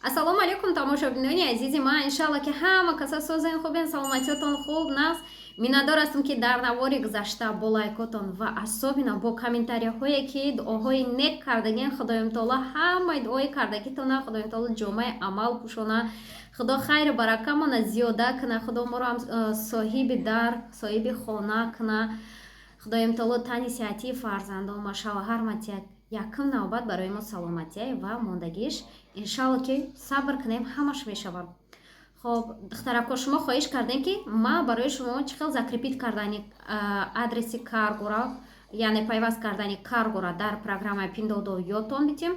Ассалому алейкум, тамошобинони азизи ман. Иншалла ки ҳама каса созен хубен, саломатиётон хуб наст. Миннатдор ҳастам ки дар навори гузашта бо лайкотон ва асобина бо комментарияҳое ки дуоҳои нек кардагин худоям таоло ҳамаи дуои кардагитона худоям таоло ҷомаи амал пӯшона. Худо хайру барака мона зиёда кина. Худо моро ҳам соҳиби дар, соҳиби хона кина. Худоям таоло тани сиҳатии фарзандон ва шавҳар матияк якум навбат барои мо саломатия ва мондагиш. Иншалло ки сабр кунем, ҳамаш мешавад. хоб духтарако, шумо хоҳиш кардем ки ма барои шумо чӣ хел закрепит кардани адреси каргора, яъне пайваст кардани каргора дар программаи Pinduoduo ёдтон битем.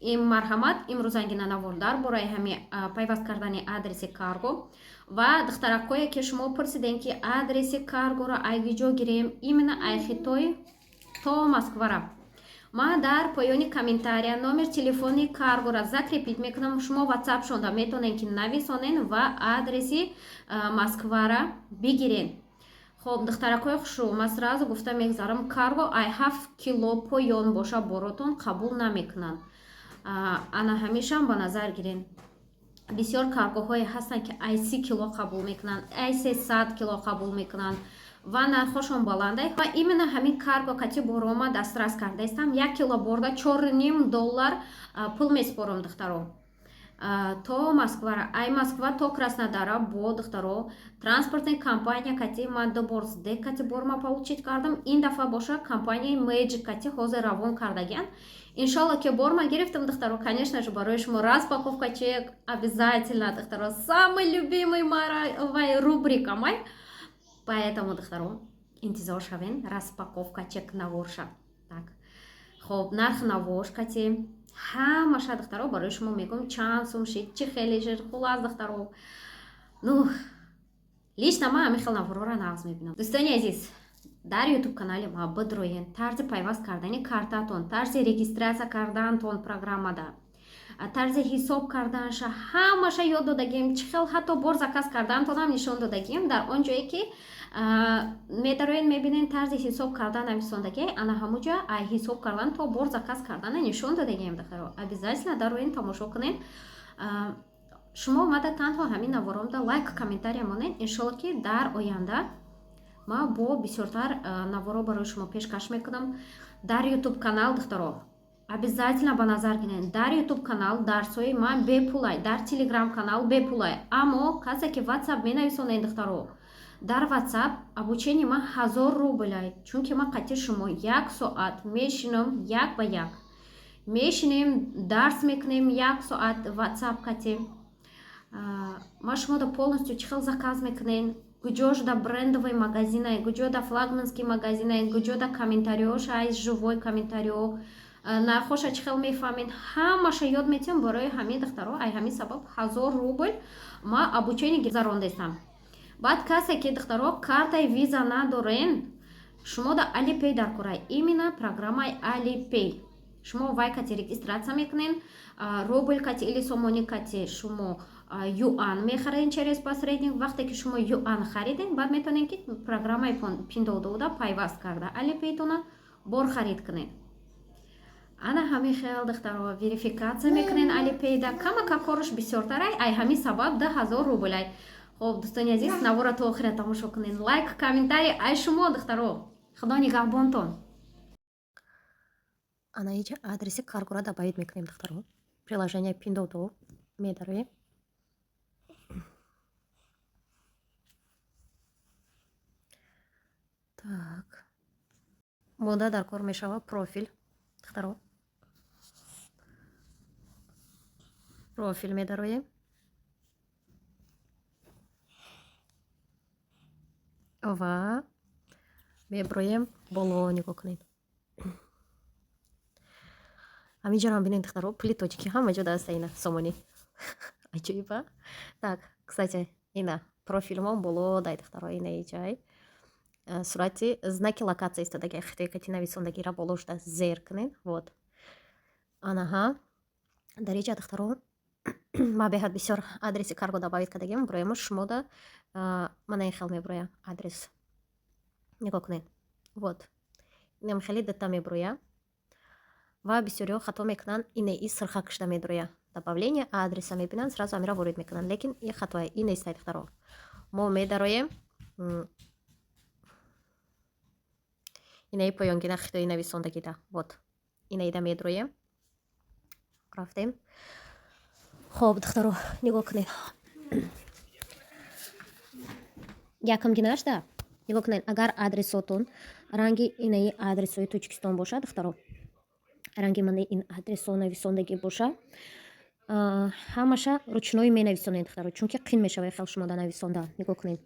Ин марҳамат имрӯзангина навор дар бораи ҳами пайваст кардани адреси карго ва духтаракое ки шумо пурсидем ки адреси каргора ай видео гирем именно ай Хитой то Москвара. Ма дар поёни комментария номер телефони каргора закрепит мекунам. Шумо WhatsApp шонда метавонед ки нависонен ва адреси Москвара бигирен. хоб духтаракои хушу, ма сразу гуфта мегзарам, карго ай 7 кило поён боша боротон қабул намекунанд. Ана ҳамешам ба назар гирен. Бисёр каргоҳое ҳастанд ки ай 30 кило қабул мекунанд, ай 300 кило қабул мекунанд ва нархошон баланда. ва именно ҳамин карго кати борома дастрас кардаистам. 1 кило борда $4.5 пул меспорам духтаро то Москвара. Ай Москва то Краснодара бо духтаро транспортная компания кати ма дубор зде кати борма получить кардам. Ин дафъа боша компания Magic кати ҳозир равон кардагиян. Иншалло ки борма гирифтам духтаро, конечно же барои шумо распаковка чек обязательно духтаро, самый любимый моя рубрика май. Поэтому духтаро интизор шавен, распаковка чек наворша. Так. хоб нарх навош кати ҳамаша духтаро барои шумо мегӯм чанд сум шид, чӣ хеле шид, хулас духтаро. Ну лично ман ҳамин хел наворора нағз мебинам. Дӯстони азиз, дар YouTube канали ма бидроен тарзи пайваст кардани картатон, тарзи регистрация кардаантон программада, тарзи ҳисоб карданша ҳамаша ёд додагем. Чӣ хел ҳатто бор заказ кардаантонам нишон додагем. Дар он ҷое ки метароен мебинен тарзи ҳисоб кардан нависондагӣ, ана ҳамуҷа ай ҳисоб кардан то бор заказ кардана нишон додагем духтаро. Обязательно дароен тамошо кунен. шумо омада танҳо ҳамин наворомда лайк комментария монед. Иншалло ки дар оянда ма бо бисёртар наворо барои шумо пешкаш мекунам. Дар YouTube канал духтаро обязательно ба назар гирен. Дар YouTube канал дарсои ман бепулай, дар Telegram канал бепулай. Аммо касе ки WhatsApp менависонед духтаро, дар WhatsApp обучение ма 1000 рублай. Чунки ма қати шумо 1 соат мешинам, як ба як мешинем, дарс мекунем 1 соат WhatsApp кати. ма шумода полностью чӣ хел заказ мекунен, гуҷода брендовые магазины, гуҷода флагманские магазины, гуҷода комментариоша ай живой комментарио, нархоша чӣ хел мефаҳмед, ҳамаша ёд метиҳам. барои ҳамин духтаро ай ҳамин сабаб 1000 рубл ма обучение гузарондастам. баъд касе ки духтаро картаи виза надорен, шумода Alipay дар корай, именно программаи Alipay шумо вай кати регистрация мекунен, рубль кати или сомони кати шумо юан мехариден через посредник. вақте ки шумо юан хариден, баъд метавонед ки программаи Pinduoduo пайваст карда Alipay-тона бор харид кунед. ана ҳамин хел духтаро верификация мекунен Alipay-да. камака корш бисёртарай, ай ҳамин сабаб 10,000 рублай. хоб дӯстони азиз, навора то охира тамошо кунен. лайк комментарий ай шумо духтаро. худо нигаҳбонтон. ана иҷа адреси каргора дабаид мекунем духтаро. приложение Pinduoduo медароем. так мода дар кор мешава. профил духтаро, профил медароем. ва меброем боло нигоҳ кунед. ҳаминҷаро бинед духтаро, пули тоҷикӣ ҳама ҷо даста ина сомонӣ. аҷоиба. Так, кстати, ина профилмон боло дай духтаро, ина иҷай сурати знаки локация истодаги хитои кати нависондагира болошда зер кунед. вот анаҳа дар иҷа духтаро ма беҳад бисёр адреси карго дабавид кардагем. броямо шумода мана ин хел меброя адрес нигоҳ кунед. вот инам хеле датта меброя ва бисёриҳо хато мекунанд. ина и сирха кашида медроя. добавление адреса мебинанд, сразу амира ворид мекунанд. Лекин ин хатоа, ин нестайд хатаро. Мо медароем инаи поёнгина хитои нависондагида. Вот. Инаида медроем. Рафтем. Хоб, духтаро, нигоҳ кунед. Якам гинашда. Нигоҳ кунед, агар адресотон ранги инаи адресои Тоҷикистон боша, духтаро. Ранги мани ин адресо нависондаги боша. Ҳамаша ручной менависонед, духтаро, чунки қин мешавад хел шумода нависонда. Нигоҳ кунед.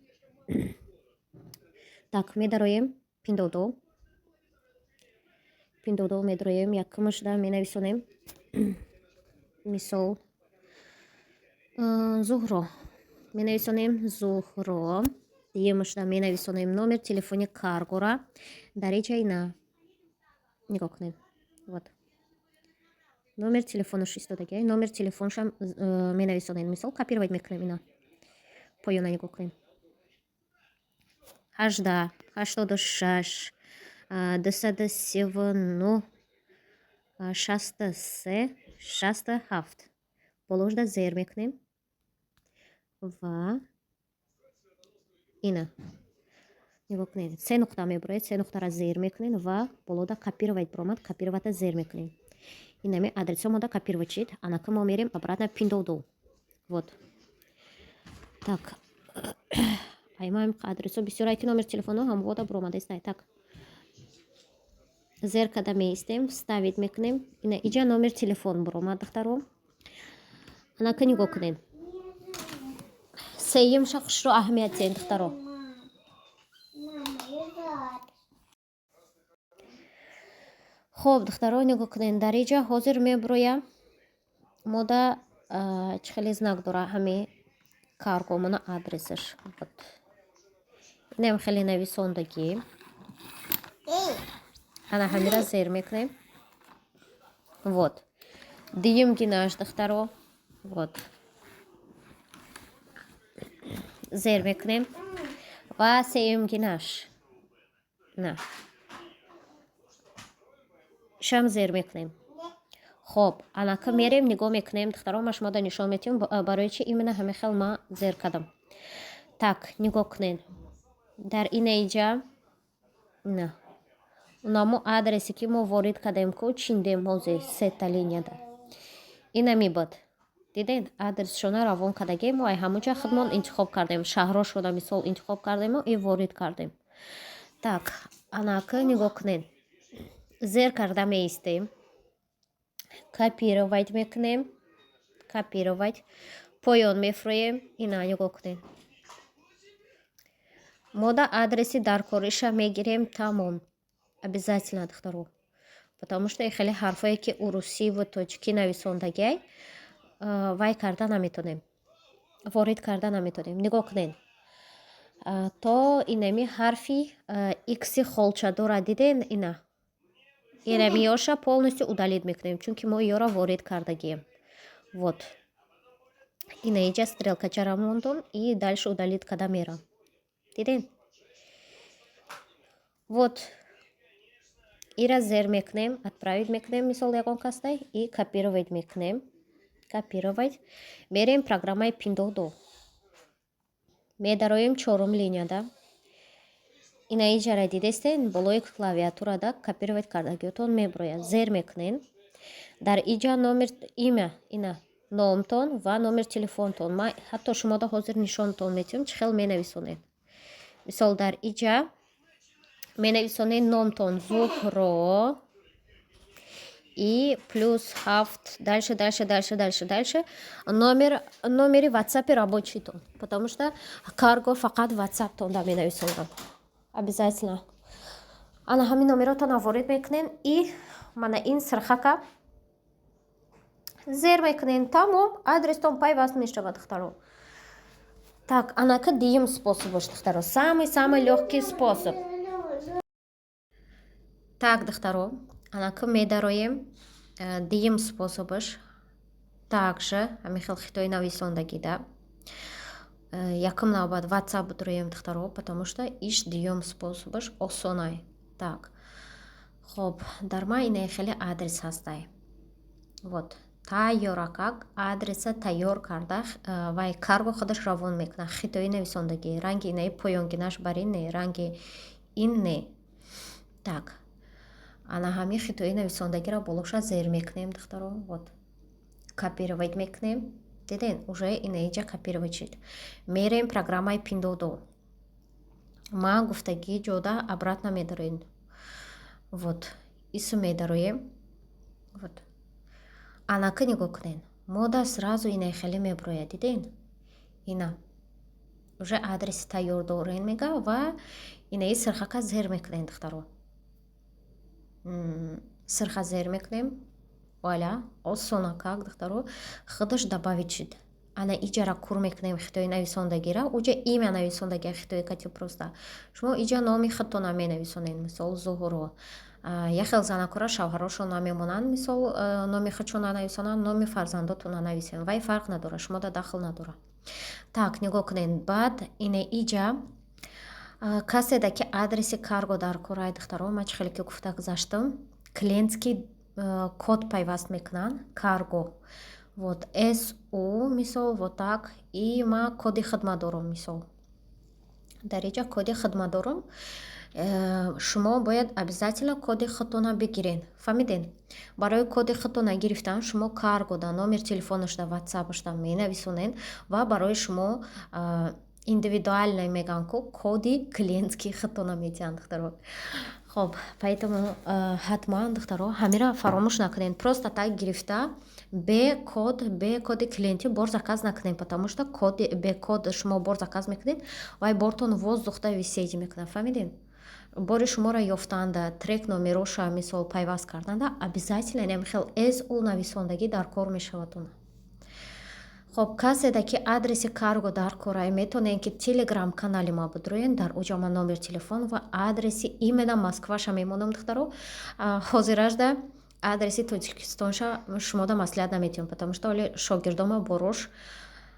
Так, медароем пиндодо. Пиндодо медароем, якамашда менависонем. Мисол Зуҳро. Менависонем Зуҳро. Диемашда менависонем номер телефони каргора. Дариҷа ина. Нигоҳ кунед. Вот. Номер телефонаш истодаги. Номер телефоншам менависонем. Мисол копировать мекунем ина. Поёна нигоҳ кунем. 18 86 239 63 67. Боложда зер мекунем. Ва ина. Нигоҳ кунед. 3 нуқта мебуроед. 3 нуқтара зер мекунем ва болода копировать биромад. Копировата зер мекунем. Инами адресо мода копировать шид. Анака мо мерем обратно пиндодо. Вот. Так. Паймаем адресо. Бисёр айки номер телефону ҳам вода биромада истай. Так. Зер када меистем. Ставид мекунем. Ина иҷа номер телефон биромад, духтаро. Анака нигоҳ кунед. Сеюмша хушро аҳамият зен, духтаро. Хоб, духтаро, нигоҳ кунед. Дар иҷа ҳозир мебуроя мода чӣ хеле знак дора ҳами карго мона адресаш. Вот. Инам хеле нависондагӣ. Ана ҳамира зер мекунем. Вот. Диюм гинаш, духтаро. Вот. Зер мекунем. Ва сеюм гинаш. На. Шам зер мекунем. Хоб, анака мерем, нигоҳ мекунем, духтаро, ма шумода нишон метиҳам барои чи именно ҳамин хел ма зер кардам. Так, нигоҳ кунед. Дар ина иҷа на. Унамо адреси ки мо ворид кардем ку чиндем ҳозир сета линияда. Ина мебад. Дидед, адресшона равон кардагем, ва ҳамунҷа худмон интихоб кардем. Шаҳрошона мисол интихоб кардему и ворид кардем. Так, анака нигоҳ кунед. Зер карда меистем. Копировать мекунем. Копировать. Поён мефроем. Ина нигоҳ кунед. Мода адреси дар кориша мегирем тамом. Обязательно, духтаро. Потому что хеле ҳарфое ки уруси ва тоҷикӣ нависондагиай вай карда наметонем. Ворид карда наметонем. Нигоҳ кунед. То инами ҳарфи икси холча дора, диден ина. Инами ёша полностью удалид мекунем, чунки мо ёра ворид кардагием. Вот. Ина иҷа стрелкачара мондон и дальше удалид када мерам. Диден? Вот. Ира зер мекунем, отправить мекунем, мисол ягон кастай и копировать мекунем. Копировать. Берем программаи пиндодо. Медароем чорум линияда. Ина иҷара дидестен, болои клавиатурада копировать кардагиотон мебурояд. Зер мекунен. Дар иҷа номер има, ина номтон ва номер телефонтон. Ма ҳатто шумода ҳозир нишонтон метиҳам чӣ хел менависонед. Мисол дар иҷа менависонед номтон Зуҳро и плюс 7 дальше номери ватсапи рабочитон, потому что карго фақат ватсаптон да менависонам. Обязательно. Ана ҳамин номеротон ворид мекунем и мана ин сирхака зер мекунем. Тамом, адрестон пайваст мешавад, духтаро. Так, анака диюм способаш, духтаро. Самый легкий способ. Так, духтаро, анака медароем диюм способаш. Также ҳамин хел хитои нависондагида. Якам навбат WhatsApp дороем, духтаро, потому что иш диюм способаш осонай. Так. Хоб, дар ма ина хеле адрес ҳастай. Вот. тайёра как адреса тайёр карда вай карго худаш равон мекунад. Хитои нависондагӣ ранги инаи поёнгинаш бар ин не, ранги ин не. Так ана ҳамин хитои нависондагиро болоша зер мекунем духтаро. Вот копировать мекунем. Диден уже инаиҷа копировать шуд. Мерем программаи пиндоду. Ма гуфтагӣ ҷода обратно медароем. Вот ису медароем. Вот анака нигоҳ кунед. Мода сразу инаи хеле меброяд. Диден ина уже адреси тайёр дорем мега ва инаи сирхака зер мекунем духтаро. Сирха зер мекунем. Валя осона как духтаро худаш добавить шуд. Ана иҷара кур мекунем хитои нависондагира. Уҷа имя нависондагия хитои кати просто. Шумо иҷа номи худтона менависонед. Мисол Зуҳуро. Яхел занакора шавҳарошон намемонанд. Мисол номи худшона нависонанд, номи фарзандотона нависен. Вай фарқ надора, шумода дахл надора. Так нигоҳ кунед. Баъд ина иҷа каседа ки адреси карго дар кора духтаро ма чӣ хеле ки гуфта гузаштам. Клиентский код пайваст мекунанд карго. Вот СУ мисол вот так и ма коди хидмат дорам мисол. Дар иҷа коди хидмат дорам. Шумо бояд обязательно коди худтона бигирен. Фаҳмиден? Барои коди худтона гирифтан шумо каргода номер телефонашда ватсапашда менависонед ва барои шумо индивидуально меган ку коди клиентский худтона метиҳанд духтаро. Хоб поэтому ҳатман духтаро ҳамира фаромӯш накунед. Просто так гирифта бе коди клиенти бор заказ накунед, потому что бе код шумо бор заказ мекунед вай бортон воздухта висеҷ мекунад. Фаҳмиден? Бори шуморо ёфтанда трек номероша мисол пайваст карданда обязательно инам хел СУ нависондагӣ дар кор мешавад. Хоб каседа ки адреси карго дар кора метонен ки телеграм канали ма бидроен дар уҷа ма номер телефон ва адреси именно Москваша мемонам духтаро. Ҳозиражда адреси Тоҷикистонша шумода маслиҳат наметиҳам, потому что оли шогирдома борош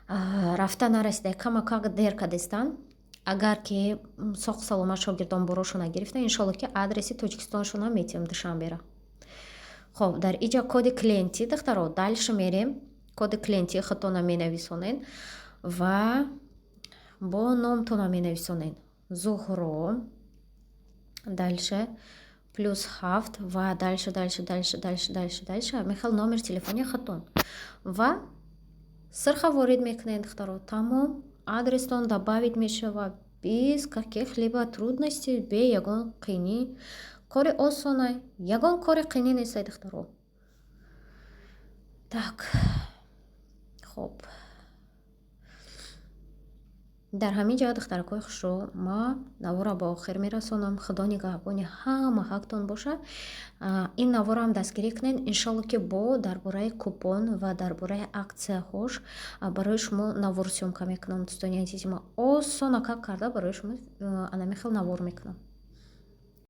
рафта нарасида камакак дер кадестан. Агар ки соқ саломат шогирдон борошона гирифта иншолло ки адреси Тоҷикистоншона метиҳам душанбера. Хоб дар иҷа коди клиенти духтаро дальше мерем. Коди клиенти худтона менависонед ва бо номтона менависонед. Зуҳро дальше +7 ва дальше мехел номер телефони худтон ва сирха ворид мекунед духтаро. Тамом адрестон добавить мешавад без каких-либо трудностей, бе ягон қини. Кори осона, ягон кори қини нест духтаро. Так хоб дар ҳамин ҷоя духтаракои хушро ма навора ба охир мерасонам. Худо нигаҳбони ҳама ҳақтон боша. Ин наворам дастгирӣ кунед. Иншолло ки бо дар бораи купон ва дар бораи аксияҳош барои шумо навор сёмка мекунам. Дӯстони азизи ма осона как карда барои шумо ана мехел навор мекунам.